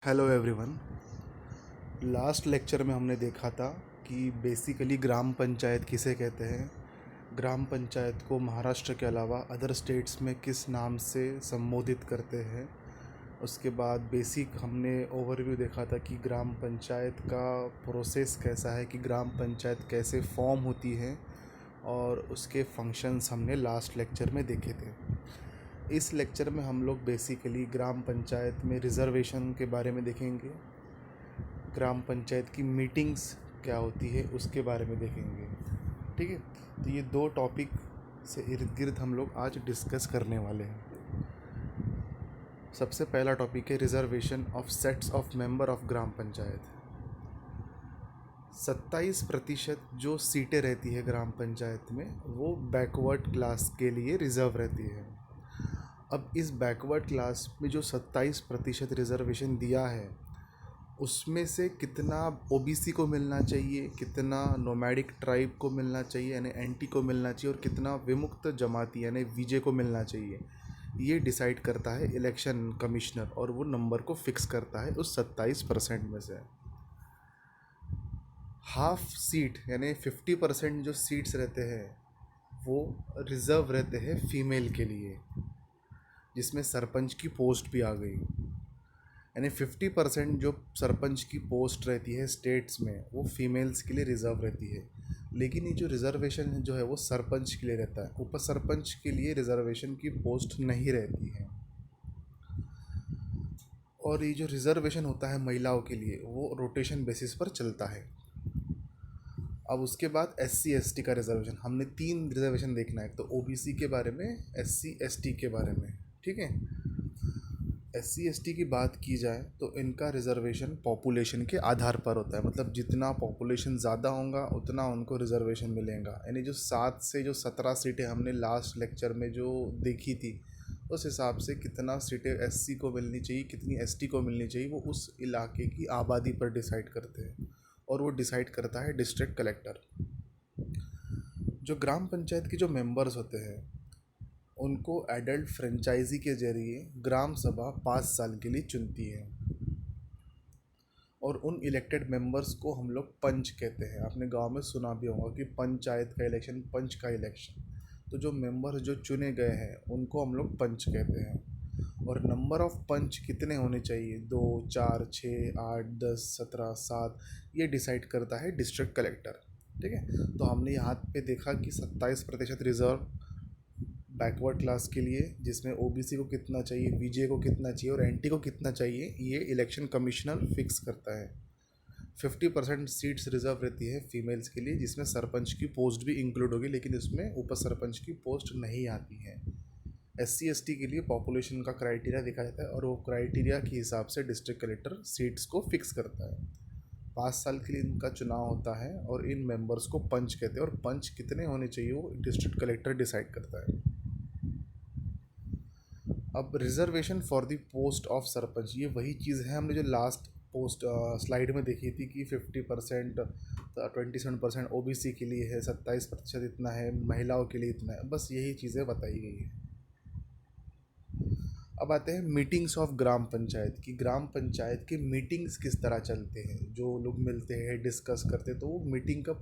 Hello everyone. Last lecture में हमने देखा था कि बेसिकली ग्राम पंचायत किसे कहते हैं, ग्राम पंचायत को महाराष्ट्र के अलावा अदर स्टेट्स में किस नाम से संबोधित करते हैं। उसके बाद बेसिक हमने ओवरव्यू देखा था कि ग्राम पंचायत का प्रोसेस कैसा है, कि ग्राम पंचायत कैसे फॉर्म होती है, और उसके फंक्शंस हमने लास्ट लेक्चर में देखे थे। इस लेक्चर में हम लोग बेसिकली ग्राम पंचायत में रिज़र्वेशन के बारे में देखेंगे, ग्राम पंचायत की मीटिंग्स क्या होती है उसके बारे में देखेंगे। ठीक है, तो ये दो टॉपिक से इर्द गिर्द हम लोग आज डिस्कस करने वाले हैं। सबसे पहला टॉपिक है reservation of sets of member of ग्राम पंचायत। 27% जो सीटें रहती है ग्राम पंचायत में वो बैकवर्ड क्लास के लिए रिज़र्व रहती है। अब इस बैकवर्ड क्लास में जो 27% रिज़र्वेशन दिया है उसमें से कितना ओबीसी को मिलना चाहिए, कितना नोमैडिक ट्राइब को मिलना चाहिए यानी एनटी को मिलना चाहिए, और कितना विमुक्त जमाती यानी वीजे को मिलना चाहिए, ये डिसाइड करता है इलेक्शन कमिश्नर, और वो नंबर को फिक्स करता है उस 27% में से। हाफ सीट यानी 50% जो सीट्स रहते हैं वो रिज़र्व रहते हैं फीमेल के लिए, जिसमें सरपंच की पोस्ट भी आ गई। यानी 50% जो सरपंच की पोस्ट रहती है स्टेट्स में वो फीमेल्स के लिए रिज़र्व रहती है। लेकिन ये जो रिज़र्वेशन जो है वो सरपंच के लिए रहता है, उप सरपंच के लिए रिज़र्वेशन की पोस्ट नहीं रहती है। और ये जो रिज़र्वेशन होता है महिलाओं के लिए वो रोटेशन बेसिस पर चलता है। अब उसके बाद SC ST का रिज़र्वेशन, हमने 3 रिज़र्वेशन देखना है, एक तो OBC के बारे में, SC ST के बारे में। ठीक है, SC ST की बात की जाए तो इनका रिज़र्वेशन पॉपुलेशन के आधार पर होता है, मतलब जितना पॉपुलेशन ज़्यादा होगा उतना उनको रिज़र्वेशन मिलेगा। यानी जो 7 से जो 17 सीटें हमने लास्ट लेक्चर में जो देखी थी उस हिसाब से कितना सीटें SC को मिलनी चाहिए, कितनी ST को मिलनी चाहिए, वो उस इलाके की आबादी पर डिसाइड करते हैं, और वो डिसाइड करता है डिस्ट्रिक्ट कलेक्टर। जो ग्राम पंचायत के जो मेंबर्स होते हैं उनको एडल्ट फ्रेंचाइजी के जरिए ग्राम सभा 5 साल के लिए चुनती है, और उन इलेक्टेड मेंबर्स को हम लोग पंच कहते हैं। आपने गांव में सुना भी होगा कि पंचायत का इलेक्शन, पंच का इलेक्शन। तो जो मेंबर जो चुने गए हैं उनको हम लोग पंच कहते हैं। और नंबर ऑफ पंच कितने होने चाहिए, 2, 4, 6, 8, 10, 17, 7, ये डिसाइड करता है डिस्ट्रिक्ट कलेक्टर। ठीक है, तो हमने यहाँ पे देखा कि 27% रिजर्व बैकवर्ड क्लास के लिए, जिसमें ओबीसी को कितना चाहिए, वीजे को कितना चाहिए और एनटी को कितना चाहिए, ये इलेक्शन कमिश्नर फिक्स करता है। 50% सीट्स रिजर्व रहती है फीमेल्स के लिए, जिसमें सरपंच की पोस्ट भी इंक्लूड होगी, लेकिन इसमें उप सरपंच की पोस्ट नहीं आती है। SC ST के लिए पॉपुलेशन का क्राइटेरिया देखा जाता है, और वो क्राइटेरिया के हिसाब से डिस्ट्रिक्ट कलेक्टर सीट्स को फिक्स करता है। 5 साल के लिए इनका चुनाव होता है, और इन मेंबर्स को पंच कहते हैं, और पंच कितने होने चाहिए वो डिस्ट्रिक्ट कलेक्टर डिसाइड करता है। अब reservation for the post of sarpanch, ये वही चीज़ है हमने जो लास्ट पोस्ट स्लाइड में देखी थी कि 50%, 27% OBC के लिए है, 27% इतना है, महिलाओं के लिए इतना है, बस यही चीज़ें बताई गई है। अब आते हैं मीटिंग्स ऑफ ग्राम पंचायत की। ग्राम पंचायत के मीटिंग्स किस तरह चलते हैं, जो लोग मिलते हैं, डिस्कस करते हैं, तो वो मीटिंग का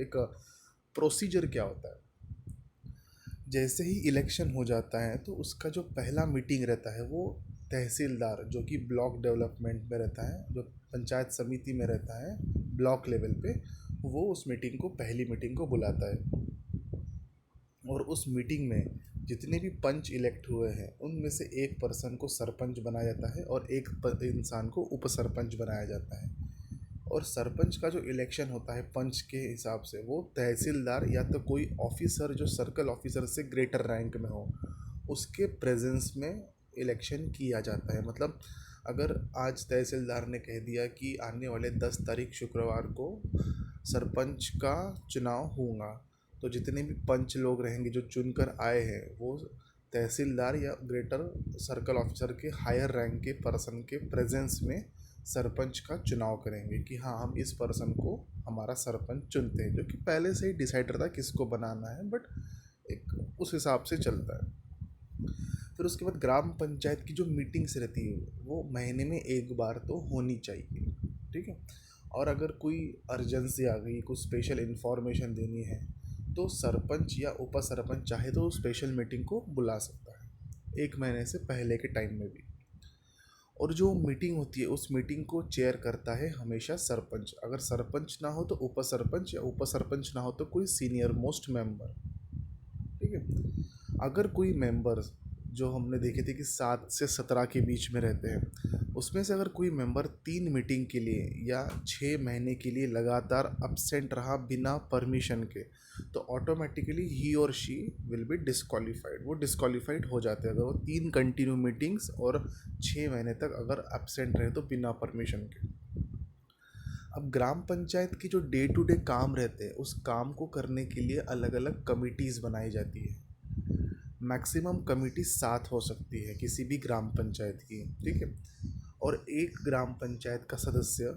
एक प्रोसीजर क्या होता है। जैसे ही इलेक्शन हो जाता है तो उसका जो पहला मीटिंग रहता है वो तहसीलदार, जो कि ब्लॉक डेवलपमेंट में रहता है, जो पंचायत समिति में रहता है ब्लॉक लेवल पे, वो उस मीटिंग को, पहली मीटिंग को बुलाता है। और उस मीटिंग में जितने भी पंच इलेक्ट हुए हैं उनमें से एक पर्सन को सरपंच बनाया जाता है, और एक इंसान को उप सरपंच बनाया जाता है। और सरपंच का जो इलेक्शन होता है पंच के हिसाब से, वो तहसीलदार या तो कोई ऑफिसर जो सर्कल ऑफिसर से ग्रेटर रैंक में हो उसके प्रेजेंस में इलेक्शन किया जाता है। मतलब अगर आज तहसीलदार ने कह दिया कि आने वाले 10 तारीख शुक्रवार को सरपंच का चुनाव होगा, तो जितने भी पंच लोग रहेंगे जो चुनकर आए हैं वो तहसीलदार या ग्रेटर सर्कल ऑफिसर के हायर रैंक के पर्सन के प्रेजेंस में सरपंच का चुनाव करेंगे कि हाँ, हम इस पर्सन को हमारा सरपंच चुनते हैं, जो कि पहले से ही डिसाइड रहता है किसको बनाना है, बट एक उस हिसाब से चलता है। फिर उसके बाद ग्राम पंचायत की जो मीटिंग्स रहती है वो महीने में एक बार तो होनी चाहिए, ठीक है। और अगर कोई अर्जेंसी आ गई, कुछ स्पेशल इन्फॉर्मेशन देनी है, तो सरपंच या उप सरपंच चाहे तो स्पेशल मीटिंग को बुला सकता है एक महीने से पहले के टाइम में भी। और जो मीटिंग होती है उस मीटिंग को चेयर करता है हमेशा सरपंच। अगर सरपंच ना हो तो उप सरपंच, या उप सरपंच ना हो तो कोई सीनियर मोस्ट मेंबर, ठीक है। अगर कोई मेंबर, जो हमने देखे थे कि 7 से 17 के बीच में रहते हैं, उसमें से अगर कोई मेंबर 3 मीटिंग के लिए या 6 महीने के लिए लगातार अपसेंट रहा बिना परमिशन के, तो ऑटोमेटिकली ही और शी विल बी डिस्क्वालीफाइड। वो डिस्क्वालीफाइड हो जाते हैं अगर वो 3 कंटिन्यू मीटिंग्स और 6 महीने तक अगर एबसेंट रहे तो बिना परमिशन के। अब ग्राम पंचायत की जो डे टू डे काम रहते हैं उस काम को करने के लिए अलग अलग कमिटीज़ बनाई जाती है। मैक्सिमम कमिटी 7 हो सकती है किसी भी ग्राम पंचायत की, ठीक है। और एक ग्राम पंचायत का सदस्य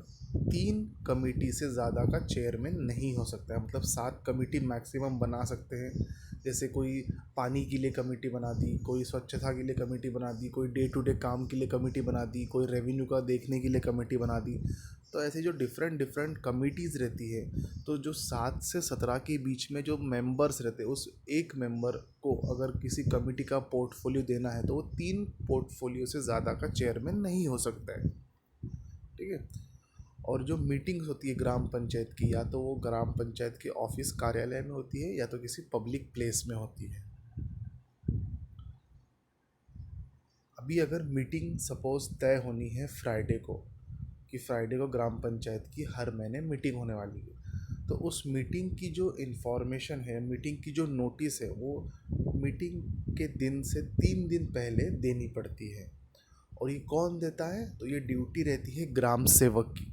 3 कमिटी से ज़्यादा का चेयरमैन नहीं हो सकता है। मतलब 7 कमिटी मैक्सिमम बना सकते हैं। जैसे कोई पानी के लिए कमेटी बना दी, कोई स्वच्छता के लिए कमेटी बना दी, कोई डे टू डे काम के लिए कमेटी बना दी, कोई रेवेन्यू का देखने के लिए कमेटी बना दी। तो ऐसे जो डिफरेंट डिफरेंट कमिटीज़ रहती है, तो जो 7 से 17 के बीच में जो मेंबर्स रहते हैं, उस एक मेंबर को अगर किसी कमिटी का पोर्टफोलियो देना है तो वो 3 पोर्टफोलियो से ज़्यादा का चेयरमैन नहीं हो सकता है, ठीक है। और जो मीटिंग्स होती है ग्राम पंचायत की, या तो वो ग्राम पंचायत के ऑफिस कार्यालय में होती है या तो किसी पब्लिक प्लेस में होती है। अभी अगर मीटिंग सपोज तय होनी है फ्राइडे को, कि फ्राइडे को ग्राम पंचायत की हर महीने मीटिंग होने वाली है, तो उस मीटिंग की जो इन्फॉर्मेशन है, मीटिंग की जो नोटिस है, वो मीटिंग के दिन से 3 दिन पहले देनी पड़ती है। और ये कौन देता है? तो ये ड्यूटी रहती है ग्राम सेवक की।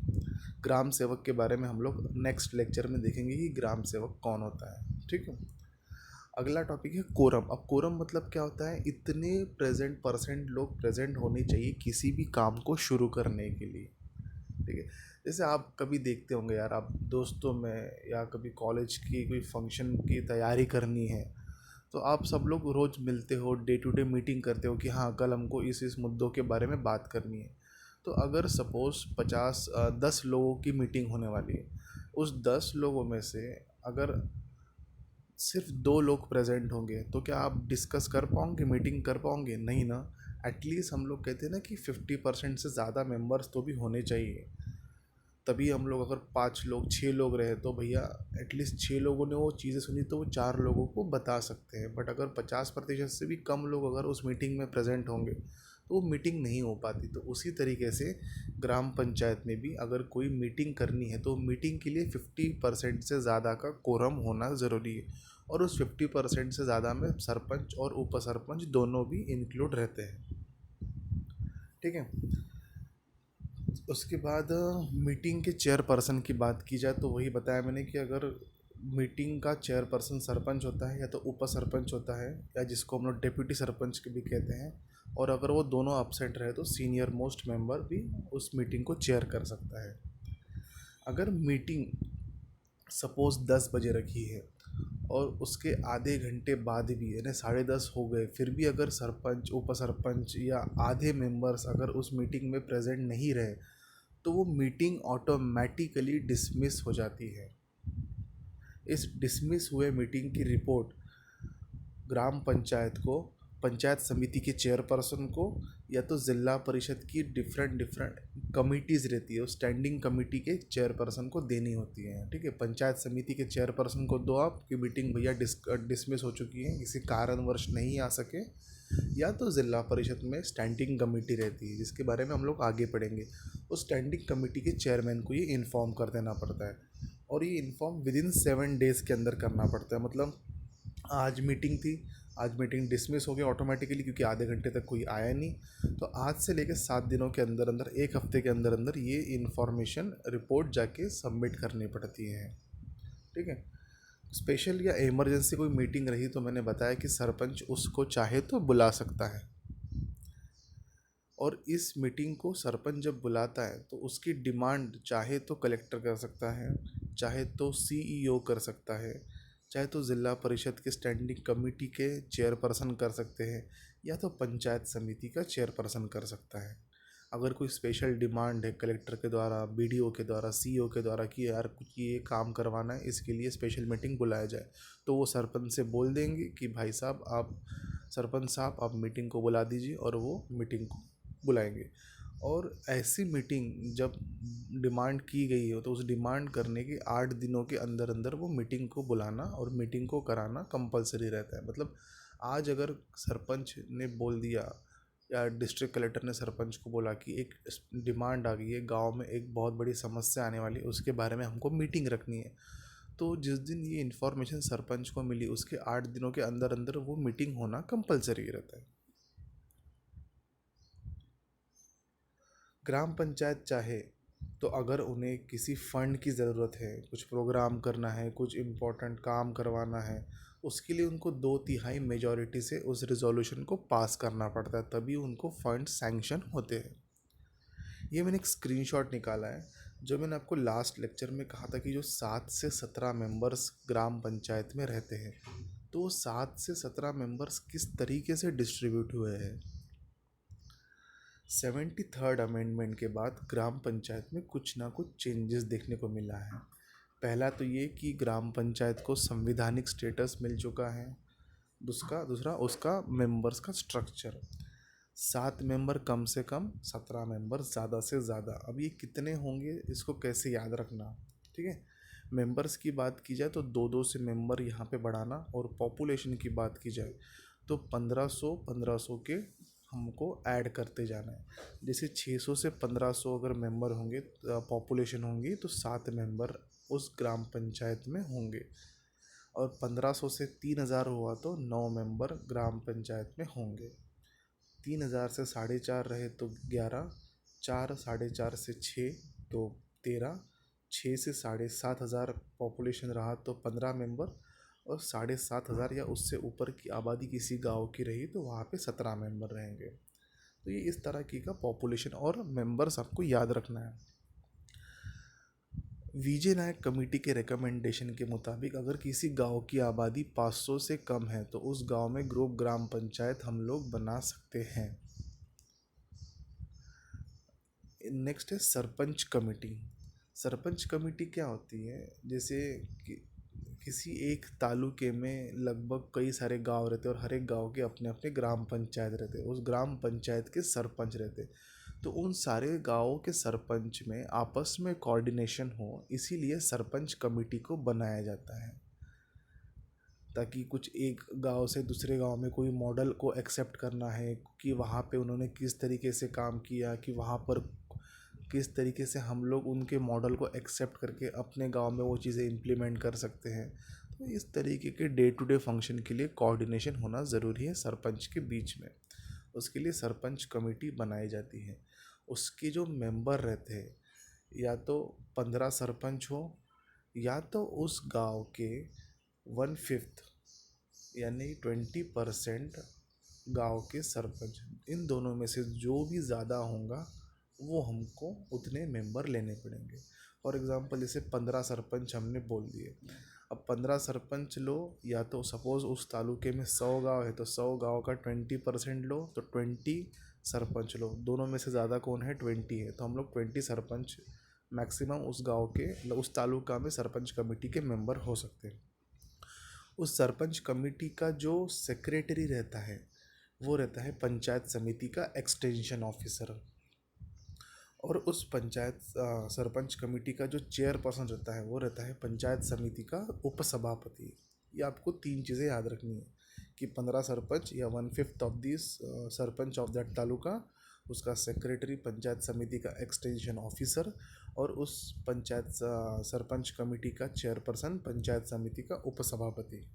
ग्राम सेवक के बारे में हम लोग नेक्स्ट लेक्चर में देखेंगे कि ग्राम सेवक कौन होता है, ठीक है। अगला टॉपिक है कोरम। अब कोरम मतलब क्या होता है? इतने प्रेजेंट परसेंट लोग प्रेजेंट होने चाहिए किसी भी काम को शुरू करने के लिए, ठीक है। जैसे आप कभी देखते होंगे यार, आप दोस्तों में या कभी कॉलेज की कोई फंक्शन की तैयारी करनी है, तो आप सब लोग रोज़ मिलते हो, डे टू डे मीटिंग करते हो कि हाँ कल हमको इस मुद्दों के बारे में बात करनी है। तो अगर सपोज़ 10 लोगों की मीटिंग होने वाली है, उस 10 लोगों में से अगर सिर्फ 2 लोग प्रेजेंट होंगे, तो क्या आप डिस्कस कर पाओगे, मीटिंग कर पाओगे? नहीं ना। एटलीस्ट हम लोग कहते हैं ना कि 50% से ज़्यादा मेंबर्स तो भी होने चाहिए। तभी हम लोग, अगर 5 लोग 6 लोग रहे तो भैया एटलीस्ट 6 लोगों ने वो चीज़ें सुनी तो वो 4 लोगों को बता सकते हैं। बट अगर 50% से भी कम लोग अगर उस मीटिंग में प्रेजेंट होंगे तो वो मीटिंग नहीं हो पाती। तो उसी तरीके से ग्राम पंचायत में भी अगर कोई मीटिंग करनी है तो मीटिंग के लिए 50% से ज़्यादा का कोरम होना ज़रूरी है। और उस 50% से ज़्यादा में सरपंच और उप सरपंच दोनों भी इंक्लूड रहते हैं, ठीक है। उसके बाद मीटिंग के चेयरपर्सन की बात की जाए तो वही बताया मैंने कि अगर मीटिंग का चेयरपर्सन सरपंच होता है या तो उप सरपंच होता है, या जिसको हम लोग डिप्यूटी सरपंच भी कहते हैं। और अगर वो दोनों अपसेंट रहे तो सीनियर मोस्ट मेंबर भी उस मीटिंग को चेयर कर सकता है। अगर मीटिंग सपोज़ 10 बजे रखी है और उसके आधे घंटे बाद भी, यानी 10:30 हो गए, फिर भी अगर सरपंच उप सरपंच या आधे मेंबर्स अगर उस मीटिंग में प्रेजेंट नहीं रहे, तो वो मीटिंग ऑटोमेटिकली डिसमिस हो जाती है। इस डिसमिस हुए मीटिंग की रिपोर्ट ग्राम पंचायत को, पंचायत समिति के चेयरपर्सन को, या तो ज़िला परिषद की डिफरेंट डिफरेंट कमिटीज़ रहती है, उस स्टैंडिंग कमेटी के चेयरपर्सन को देनी होती है, ठीक है। पंचायत समिति के चेयरपर्सन को दो आप कि मीटिंग भैया डिसमिस हो चुकी है, किसी कारणवश नहीं आ सके। या तो ज़िला परिषद में स्टैंडिंग कमेटी रहती है जिसके बारे में हम लोग आगे पढ़ेंगे, उस स्टैंडिंग कमेटी के चेयरमैन को ये इन्फॉर्म कर देना पड़ता है। और ये इन्फॉर्म विदिन 7 डेज़ के अंदर करना पड़ता है। मतलब आज मीटिंग थी, आज मीटिंग डिसमिस हो गई ऑटोमेटिकली क्योंकि आधे घंटे तक कोई आया नहीं, तो आज से लेकर 7 दिनों के अंदर अंदर, एक हफ्ते के अंदर अंदर ये इन्फॉर्मेशन रिपोर्ट जाके सबमिट करनी पड़ती है, ठीक है। स्पेशल या इमरजेंसी कोई मीटिंग रही तो मैंने बताया कि सरपंच उसको चाहे तो बुला सकता है। और इस मीटिंग को सरपंच जब बुलाता है तो उसकी डिमांड चाहे तो कलेक्टर कर सकता है, चाहे तो सीईओ कर सकता है, चाहे तो ज़िला परिषद के स्टैंडिंग कमेटी के चेयरपर्सन कर सकते हैं, या तो पंचायत समिति का चेयरपर्सन कर सकता है। अगर कोई स्पेशल डिमांड है कलेक्टर के द्वारा, बीडीओ के द्वारा, सीईओ के द्वारा कि यार कुछ ये काम करवाना है, इसके लिए स्पेशल मीटिंग बुलाया जाए, तो वो सरपंच से बोल देंगे कि भाई साहब आप, सरपंच साहब आप मीटिंग को बुला दीजिए, और वो मीटिंग को बुलाएंगे। और ऐसी मीटिंग जब डिमांड की गई हो तो उस डिमांड करने के 8 दिनों के अंदर अंदर वो मीटिंग को बुलाना और मीटिंग को कराना कंपलसरी रहता है। मतलब आज अगर सरपंच ने बोल दिया या डिस्ट्रिक्ट कलेक्टर ने सरपंच को बोला कि एक डिमांड आ गई है, गांव में एक बहुत बड़ी समस्या आने वाली है, उसके बारे में हमको मीटिंग रखनी है, तो जिस दिन ये इन्फॉर्मेशन सरपंच को मिली उसके 8 दिनों के अंदर अंदर वो मीटिंग होना कंपलसरी रहता है। ग्राम पंचायत चाहे तो अगर उन्हें किसी फंड की ज़रूरत है, कुछ प्रोग्राम करना है, कुछ इम्पोर्टेंट काम करवाना है, उसके लिए उनको 2/3 मेजॉरिटी से उस रिजोल्यूशन को पास करना पड़ता है, तभी उनको फंड सैंक्शन होते हैं। ये मैंने एक स्क्रीनशॉट निकाला है, जो मैंने आपको लास्ट लेक्चर में कहा था कि जो 7 से 17 मेंबर्स ग्राम पंचायत में रहते हैं, तो वो 7 से 17 मेंबर्स किस तरीके से डिस्ट्रीब्यूट हुए हैं। 73rd अमेंडमेंट के बाद ग्राम पंचायत में कुछ ना कुछ चेंजेस देखने को मिला है। पहला तो ये कि ग्राम पंचायत को संविधानिक स्टेटस मिल चुका है। दूसरा दूसरा उसका मेंबर्स का स्ट्रक्चर, 7 मेंबर कम से कम, 17 मेंबर ज़्यादा से ज़्यादा। अब ये कितने होंगे इसको कैसे याद रखना, ठीक है। मेंबर्स की बात की जाए तो 2-2 से मेंबर यहाँ पे बढ़ाना, और पॉपुलेशन की बात की जाए तो 1500 के हमको ऐड करते जाना है। जैसे 600 से 1500 अगर मेंबर होंगे, पॉपुलेशन होंगी, तो 7 मेंबर उस ग्राम पंचायत में होंगे, और 1500 से 3000 हुआ तो 9 मेंबर ग्राम पंचायत में होंगे। 3000 से 4.5 रहे तो 11, 4 4.5 से 6 तो 13, 6 से 7,500 पॉपुलेशन रहा तो 15 मेंबर, और 7,500 या उससे ऊपर की आबादी किसी गांव की रही तो वहाँ पे 17 मेंबर रहेंगे। तो ये इस तरह की का पॉपुलेशन और मेंबर्स आपको याद रखना है। विजय नायक कमेटी के रिकमेंडेशन के मुताबिक अगर किसी गांव की आबादी 500 से कम है तो उस गांव में ग्रुप ग्राम पंचायत हम लोग बना सकते हैं। नेक्स्ट है सरपंच कमेटी। सरपंच कमेटी क्या होती है, जैसे कि किसी एक तालुके में लगभग कई सारे गांव रहते हैं और हर एक गांव के अपने अपने ग्राम पंचायत रहते हैं, उस ग्राम पंचायत के सरपंच रहते हैं। तो उन सारे गांवों के सरपंच में आपस में कोऑर्डिनेशन हो, इसीलिए सरपंच कमेटी को बनाया जाता है, ताकि कुछ एक गांव से दूसरे गांव में कोई मॉडल को एक्सेप्ट करना है कि वहाँ पे उन्होंने किस तरीके से काम किया, कि वहाँ पर किस तरीके से हम लोग उनके मॉडल को एक्सेप्ट करके अपने गांव में वो चीज़ें इम्प्लीमेंट कर सकते हैं। तो इस तरीके के डे टू डे फंक्शन के लिए कोऑर्डिनेशन होना ज़रूरी है सरपंच के बीच में। उसके लिए सरपंच कमेटी बनाई जाती है। उसके जो मेंबर रहते हैं, या तो 15 सरपंच हो, या तो उस गांव के 1/5 यानी 20% गांव के सरपंच, इन दोनों में से जो भी ज़्यादा होगा वो हमको उतने मेंबर लेने पड़ेंगे। फॉर एग्ज़ाम्पल जैसे 15 सरपंच हमने बोल दिए, अब 15 सरपंच लो, या तो सपोज़ उस तालुके में 100 गांव है तो 100 गांव का 20% लो, तो 20 सरपंच लो। दोनों में से ज़्यादा कौन है, 20 है, तो हम लोग 20 सरपंच मैक्सिमम उस गांव के, उस तालुका में सरपंच कमेटी के मेंबर हो सकते हैं। उस सरपंच कमेटी का जो सेक्रेटरी रहता है वो रहता है पंचायत समिति का एक्सटेंशन ऑफिसर, और उस पंचायत सरपंच कमेटी का जो चेयरपर्सन रहता है वो रहता है पंचायत समिति का उपसभापति। ये आपको 3 चीज़ें याद रखनी है कि 15 सरपंच या 1/5 of this sarpanch of that taluka, उसका सेक्रेटरी पंचायत समिति का एक्सटेंशन ऑफिसर, और उस पंचायत सरपंच कमेटी का चेयरपर्सन पंचायत समिति का उपसभापति।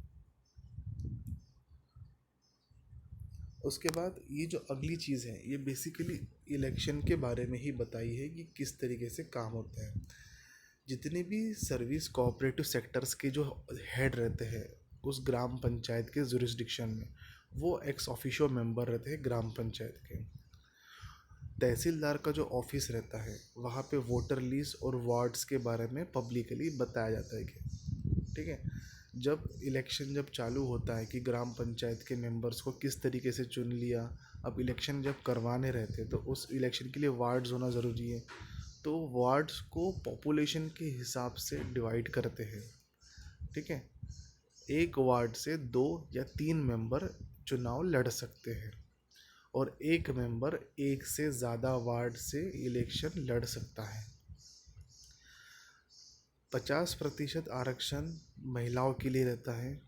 उसके बाद ये जो अगली चीज़ है ये बेसिकली इलेक्शन के बारे में ही बताई है कि किस तरीके से काम होता है। जितने भी सर्विस कोऑपरेटिव सेक्टर्स के जो हेड रहते हैं उस ग्राम पंचायत के जुरिस्डिक्शन में, वो एक्स ऑफिशियो मेंबर रहते हैं ग्राम पंचायत के। तहसीलदार का जो ऑफिस रहता है वहाँ पे वोटर लिस्ट और वार्ड्स के बारे में पब्लिकली बताया जाता है कि ठीक है। जब इलेक्शन जब चालू होता है कि ग्राम पंचायत के मेंबर्स को किस तरीके से चुन लिया, अब इलेक्शन जब करवाने रहते तो उस इलेक्शन के लिए वार्ड्स होना ज़रूरी है। तो वार्ड्स को पॉपुलेशन के हिसाब से डिवाइड करते हैं। ठीक है, एक वार्ड से 2 या 3 मेंबर चुनाव लड़ सकते हैं और एक मेंबर एक से ज़्यादा वार्ड से इलेक्शन लड़ सकता है। 50% आरक्षण महिलाओं के लिए रहता है,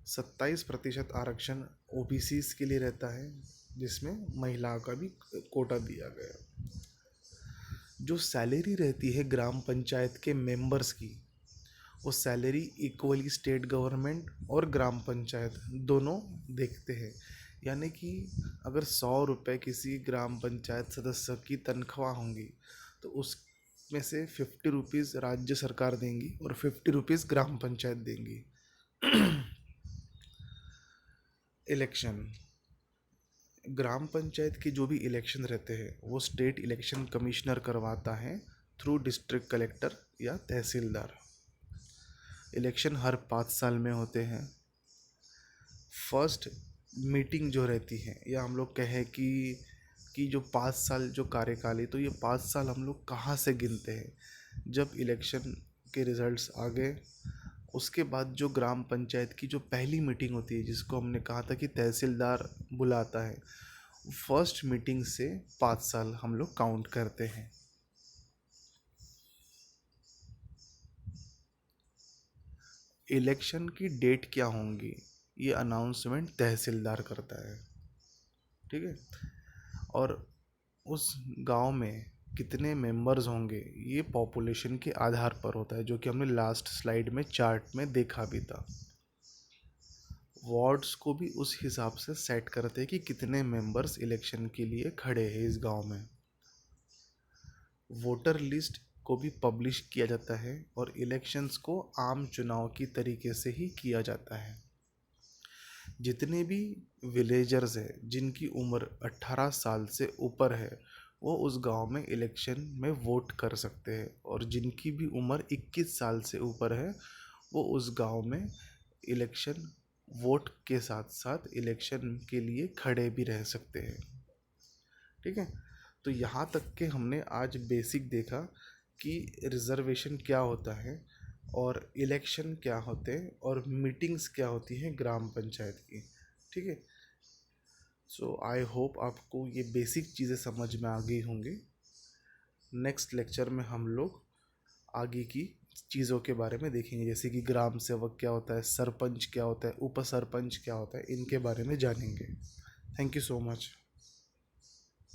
27% आरक्षण ओबीसीज के लिए रहता है, जिसमें महिलाओं का भी कोटा दिया गया है। जो सैलरी रहती है ग्राम पंचायत के मेंबर्स की, वो सैलरी इक्वली स्टेट गवर्नमेंट और ग्राम पंचायत दोनों देखते हैं। यानी कि अगर 100 रुपये किसी ग्राम पंचायत सदस्य की तनख्वाह होंगी तो उसमें से 50 रुपीज़ राज्य सरकार देंगी और 50 रुपीज़ ग्राम पंचायत देंगी। इलेक्शन, ग्राम पंचायत के जो भी इलेक्शन रहते हैं वो स्टेट इलेक्शन कमिश्नर करवाता है थ्रू डिस्ट्रिक्ट कलेक्टर या तहसीलदार। इलेक्शन हर 5 साल में होते हैं। फर्स्ट मीटिंग जो रहती है, या हम लोग कहें कि जो 5 साल जो कार्यकाल है, तो ये 5 साल हम लोग कहाँ से गिनते हैं? जब इलेक्शन के रिजल्ट्स आ गए उसके बाद जो ग्राम पंचायत की जो पहली मीटिंग होती है, जिसको हमने कहा था कि तहसीलदार बुलाता है, फर्स्ट मीटिंग से 5 साल हम लोग काउंट करते हैं। इलेक्शन की डेट क्या होंगी ये अनाउंसमेंट तहसीलदार करता है। ठीक है, और उस गांव में कितने मेंबर्स होंगे ये पॉपुलेशन के आधार पर होता है, जो कि हमने लास्ट स्लाइड में चार्ट में देखा भी था। वार्ड्स को भी उस हिसाब से सेट करते हैं कि कितने मेंबर्स इलेक्शन के लिए खड़े हैं इस गांव में। वोटर लिस्ट को भी पब्लिश किया जाता है और इलेक्शंस को आम चुनाव की तरीके से ही किया जाता है। जितने भी विलेजर्स हैं जिनकी उम्र 18 साल से ऊपर है वो उस गांव में इलेक्शन में वोट कर सकते हैं, और जिनकी भी उम्र 21 साल से ऊपर है वो उस गांव में इलेक्शन वोट के साथ साथ इलेक्शन के लिए खड़े भी रह सकते हैं। ठीक है, तो यहाँ तक के हमने आज बेसिक देखा कि रिजर्वेशन क्या होता है और इलेक्शन क्या होते हैं और मीटिंग्स क्या होती हैं ग्राम पंचायत की। ठीक है, सो आई होप आपको ये बेसिक चीज़ें समझ में आ गई होंगी। नेक्स्ट लेक्चर में हम लोग आगे की चीज़ों के बारे में देखेंगे, जैसे कि ग्राम सेवक क्या होता है, सरपंच क्या होता है, उप सरपंच क्या होता है, इनके बारे में जानेंगे। Thank you so much.